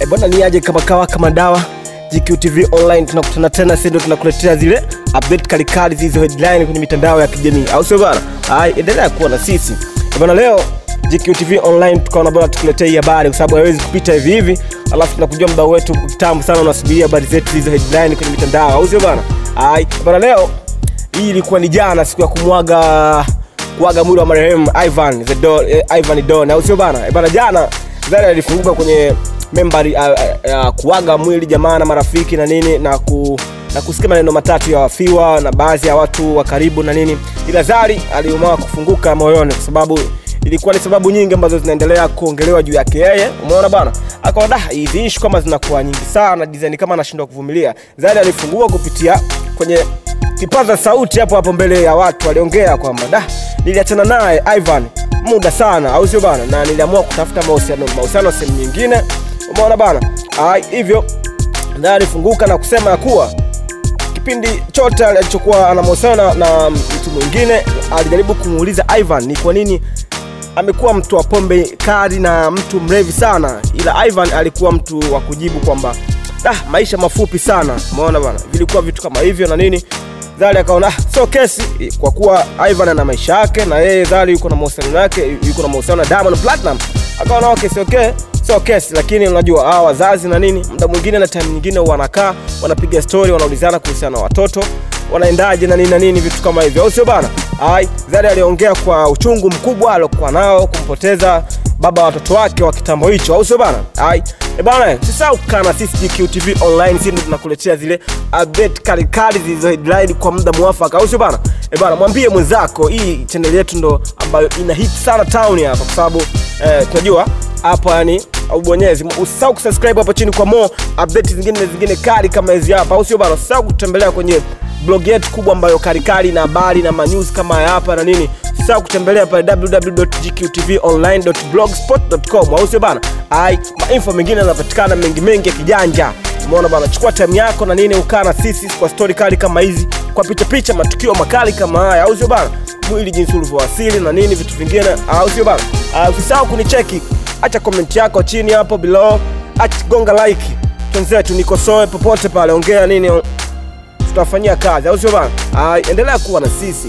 Bwana ni aje kama kawa kama dawa. GQTV online tunakutana tena, sisi ndio tunakuletea zile update kali hizo headline kwenye mitandao ya kijamii. Au sio bwana? Endelea kuwa na sisi. Bwana leo GQTV online tukaona bora tukuletee hii habari kwa sababu haiwezi kupita hivi alafu tunakujua mdau wetu kitambo sana unasubiria habari zetu hizo headline kwenye mitandao. Au sio bwana? Bwana leo hii ilikuwa ni jana siku ya kuaga mwili wa marehemu Ivan Don. Au sio bwana? Bwana jana Zari alifunguka kwenye membari kuaga mwili jamaa na marafiki na nini na kusikia maneno matatu ya wafiwa na baadhi ya watu wa karibu na nini. Ila Zari aliamua kufunguka moyoni kwa sababu ilikuwa ni sababu nyingi ambazo zinaendelea kuongelewa juu yake yeye. Umeona bwana? Akaona hizi issue kama zinakuwa nyingi sana design kama anashindwa kuvumilia. Zari alifungua kupitia kwenye kipaza sauti hapo mbele ya watu, aliongea kwamba niliachana naye Ivan muda sana. Au sio bana? Na niliamua kutafuta mahusiano sehemu nyingine. Umeona bana? Hivyo Zari alifunguka na kusema kuwa kipindi chote alichokuwa anamwasiliana na mtu mwingine alijaribu kumuuliza Ivan ni kwa nini amekuwa mtu wa pombe kali na mtu mrevi sana, ila Ivan alikuwa mtu wa kujibu kwamba maisha mafupi sana. Umeona bana? Vilikuwa vitu kama hivyo na nini. Zari akaona so kesi kwa kuwa Ivan ana maisha yake na yeye Zari yuko na mahusiano yake, yuko na mahusiano na Diamond Platinum. Akaona okay so kesi, lakini unajua hawa wazazi na nini muda mwingine na time nyingine wanakaa wanapiga story wanaulizana kuhusiana na watoto wanaendaje na nini vitu kama hivyo. Au sio bana? Zari aliongea kwa uchungu mkubwa aliokuwa nao kumpoteza baba wa watoto wake wa kitambo hicho. Au sio bana? Bana usisahau kana sisi GQTV online, sisi tunakuletea zile update kali hizo headline kwa muda mwafaka. Au sio bana? Bana mwambie mwenzako hii channel yetu ndo ambayo ina hit sana town hapa kwa sababu tunajua hapa yani ubonyezi. Usisahau kusubscribe hapo chini kwa more updates zingine kali kama hizi hapa. Au sio bana? Usisahau kutembelea kwenye blog yetu kubwa ambayo kali na habari na news kama hapa na nini. Usisahau kutembelea pale www.gqtvonline.blogspot.com. Au sio bana? Info mengine yanapatikana mengi ya kijanja. Umeona bana? Chukua time yako na nini ukaa na sisi kwa story kali kama hizi, kwa picha matukio makali kama haya. Au sio bana? Mwili jinsi ulivyowasili na nini vitu vingine. Au sio bana? Usisahau kunicheki, acha comment yako chini hapo below, acha gonga like, tunzetu nikosoe popote pale, ongea nini tutafanyia kazi. Au sio bana? Endelea kuwa na sisi.